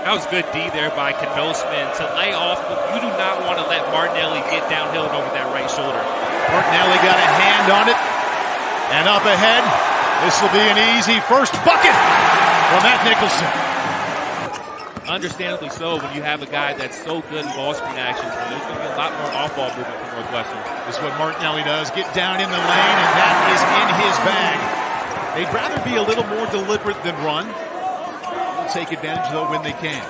That was good D there by Knosman to lay off. You do not want to let Martinelli get downhill and over that right shoulder. Martinelli got a hand on it. And up ahead, this will be an easy first bucket from Matt Nicholson. Understandably so when you have a guy that's so good in ball screen actions. There's going to be a lot more off-ball movement from Northwestern. This is what Martinelli does, get down in the lane, and that is in his bag. They'd rather be a little more deliberate than run. They'll take advantage, though, when they can.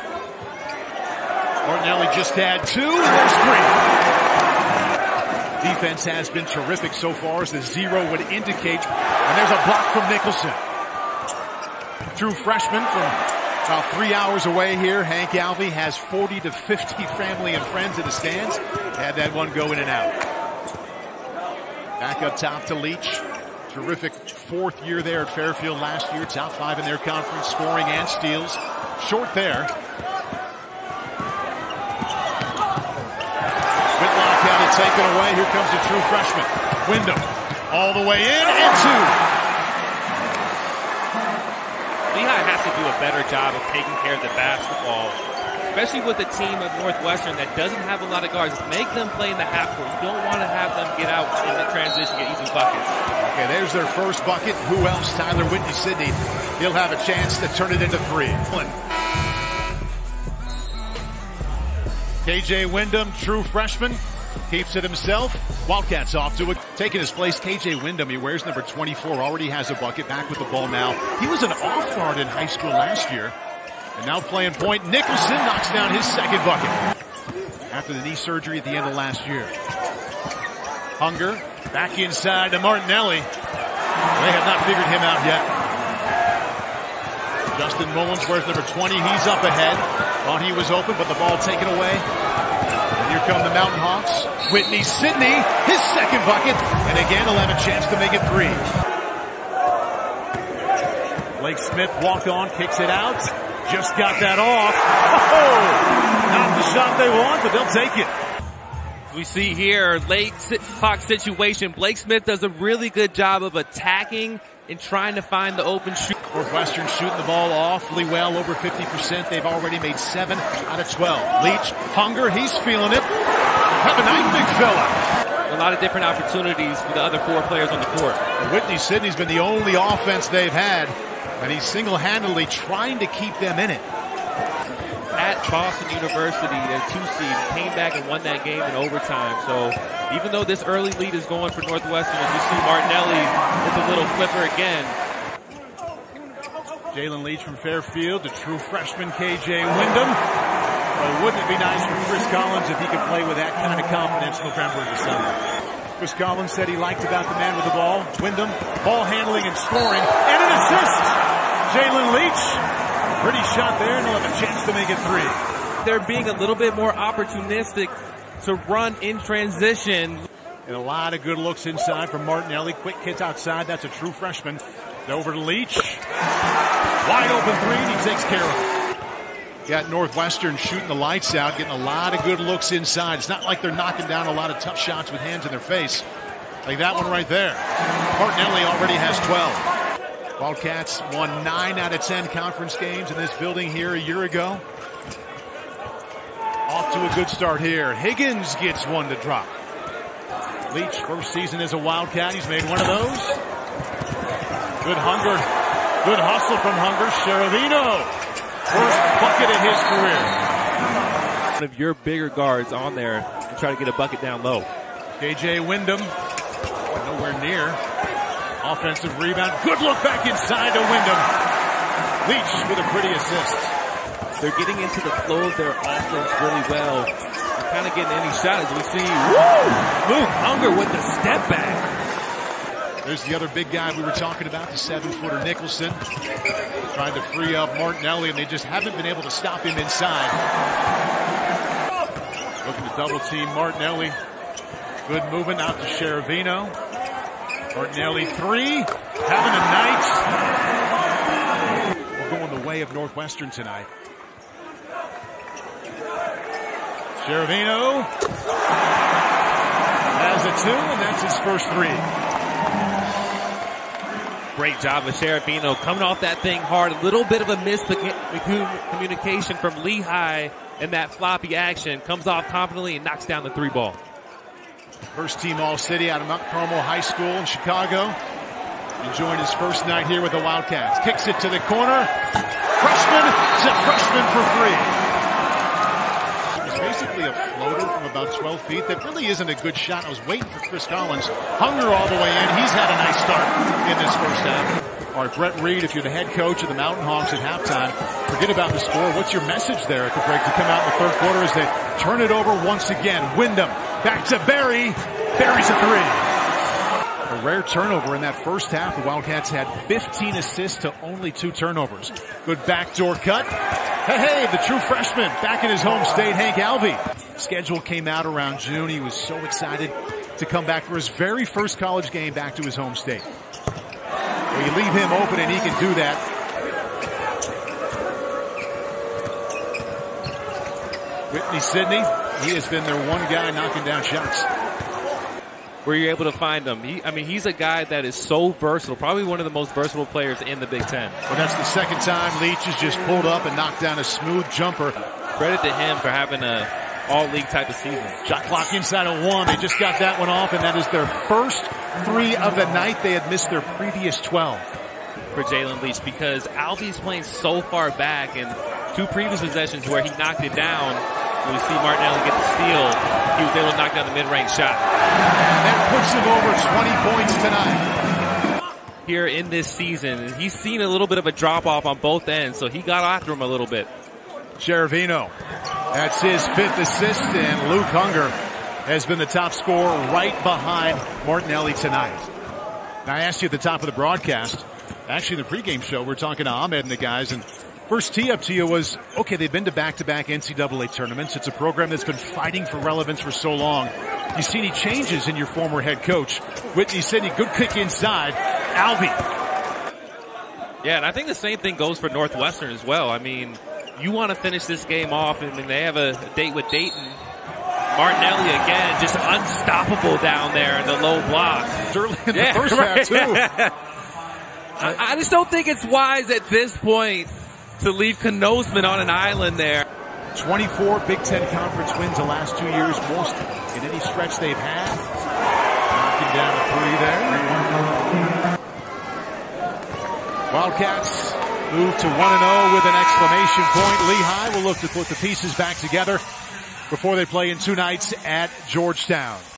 Martinelli just had two, and there's three. Defense has been terrific so far, as the zero would indicate. And there's a block from Nicholson. True freshman from about 3 hours away here. Hank Alvey has 40 to 50 family and friends in the stands. Had that one go in and out. Back up top to Leach. Terrific fourth year there at Fairfield last year. Top 5 in their conference, scoring and steals. Short there. Whitlock had it taken away. Here comes the true freshman. Wyndham all the way in and two. Lehigh has to do a better job of taking care of the basketball, especially with a team of Northwestern that doesn't have a lot of guards. Make them play in the half court. You don't want to have them get out in the transition, get easy buckets. Okay, there's their first bucket. Who else? Tyler Whitney-Sidney. He'll have a chance to turn it into three. KJ Wyndham, true freshman, keeps it himself. Wildcats off to it. Taking his place, KJ Wyndham. He wears number 24, already has a bucket, back with the ball now. He was an off guard in high school last year. And now playing point. Nicholson knocks down his second bucket after the knee surgery at the end of last year. Hunger back inside to Martinelli. They have not figured him out yet. Justin Mullins wears number 20. He's up ahead. Thought he was open, but the ball taken away. And here come the Mountain Hawks. Whitney-Sidney, his second bucket. And again, he'll have a chance to make it three. Blake Smith walked on, kicks it out. Just got that off. Oh, not the shot they want, but they'll take it. We see here, late clock situation. Blake Smith does a really good job of attacking and trying to find the open shoot. Northwestern shooting the ball awfully well, over 50%. They've already made 7 out of 12. Leach, Hunger, he's feeling it. Have a night, big fella. A lot of different opportunities for the other 4 players on the court. Whitney-Sidney's been the only offense they've had, and he's single-handedly trying to keep them in it. At Boston University, their 2 seed, came back and won that game in overtime. So even though this early lead is going for Northwestern, as you see Martinelli with a little flipper again. Jalen Leach from Fairfield, the true freshman KJ Wyndham. Well, wouldn't it be nice for Chris Collins if he could play with that kind of confidence November and December? Chris Collins said he liked about the man with the ball. Wyndham, ball handling and scoring, and an assist. Jalen Leach, pretty shot there, and he'll have a chance to make it three. They're being a little bit more opportunistic to run in transition. And a lot of good looks inside from Martinelli. Quick hit outside. That's a true freshman. Over to Leach. Wide open three, and he takes care of it. Got Northwestern shooting the lights out, getting a lot of good looks inside. It's not like they're knocking down a lot of tough shots with hands in their face. Like that one right there. Martinelli already has 12. Wildcats won 9 out of 10 conference games in this building here a year ago. Off to a good start here. Higgins gets one to drop. Leach, first season as a Wildcat. He's made one of those. Good Hunger. Good hustle from Hunger. Sheravino. First bucket in his career. One of your bigger guards on there and try to get a bucket down low. KJ Wyndham. Nowhere near. Offensive rebound. Good look back inside to Wyndham. Leach with a pretty assist. They're getting into the flow of their offense really well. They're kind of getting any shot as we see. Luke Hunger with the step back. There's the other big guy we were talking about, the 7-footer Nicholson. Trying to free up Martinelli, and they just haven't been able to stop him inside. Looking to double team Martinelli. Good movement out to Sheravino. Martinelli 3. Having a night. We're going the way of Northwestern tonight. Sheravino has a 2, and that's his first 3. Great job of Cherubino coming off that thing hard. A little bit of a miscommunication from Lehigh in that floppy action. Comes off confidently and knocks down the 3 ball. First team All-City out of Mount Carmel High School in Chicago. Enjoying his first night here with the Wildcats. Kicks it to the corner. Freshman is a freshman for 3. It's basically a floater from about 12 feet. That really isn't a good shot. I was waiting for Chris Collins. Hung her all the way in. He's had a nice start in this first half. All right, Brett Reed, if you're the head coach of the Mountain Hawks at halftime, forget about the score. What's your message there at the break to come out in the third quarter as they turn it over once again? Wyndham back to Barry. Barry's a 3. A rare turnover in that first half. The Wildcats had 15 assists to only 2 turnovers. Good backdoor cut. Hey, the true freshman back in his home state, Hank Alvey. Schedule came out around June. He was so excited to come back for his very first college game back to his home state. Well, you leave him open and he can do that. Whitney Sidney, he has been their one guy knocking down shots. Where you're able to find him. He's a guy that is so versatile, probably one of the most versatile players in the Big Ten. Well, that's the second time Leach has just pulled up and knocked down a smooth jumper. Credit to him for having a all-league type of season. Shot clock inside of 1. They just got that one off, and that is their first 3 of the night. They had missed their previous 12. For Jalen Leach, because Alvey's playing so far back, and 2 previous possessions where he knocked it down. When we see Martinelli get the steal, he was able to knock down the mid-range shot. And that puts him over 20 points tonight. Here in this season, he's seen a little bit of a drop-off on both ends, so he got after him a little bit. Cherubino, that's his 5th assist, and Luke Hunger has been the top scorer right behind Martinelli tonight. Now, I asked you at the top of the broadcast, actually in the pregame show, we're talking to Ahmed and the guys, and first tee up to you was, okay, they've been to back-to-back NCAA tournaments. It's a program that's been fighting for relevance for so long. You see any changes in your former head coach? Whitney Sidney, good kick inside. Alvey. Yeah, and I think the same thing goes for Northwestern as well. I mean, you want to finish this game off, and they have a date with Dayton. Martinelli again, just unstoppable down there in the low block. Early in the first half, too. I just don't think it's wise at this point to leave Knosman on an island there. 24 Big Ten Conference wins the last 2 years, most in any stretch they've had. Knocking down a 3 there. Wildcats move to 1-0 with an exclamation point. Lehigh will look to put the pieces back together before they play in 2 nights at Georgetown.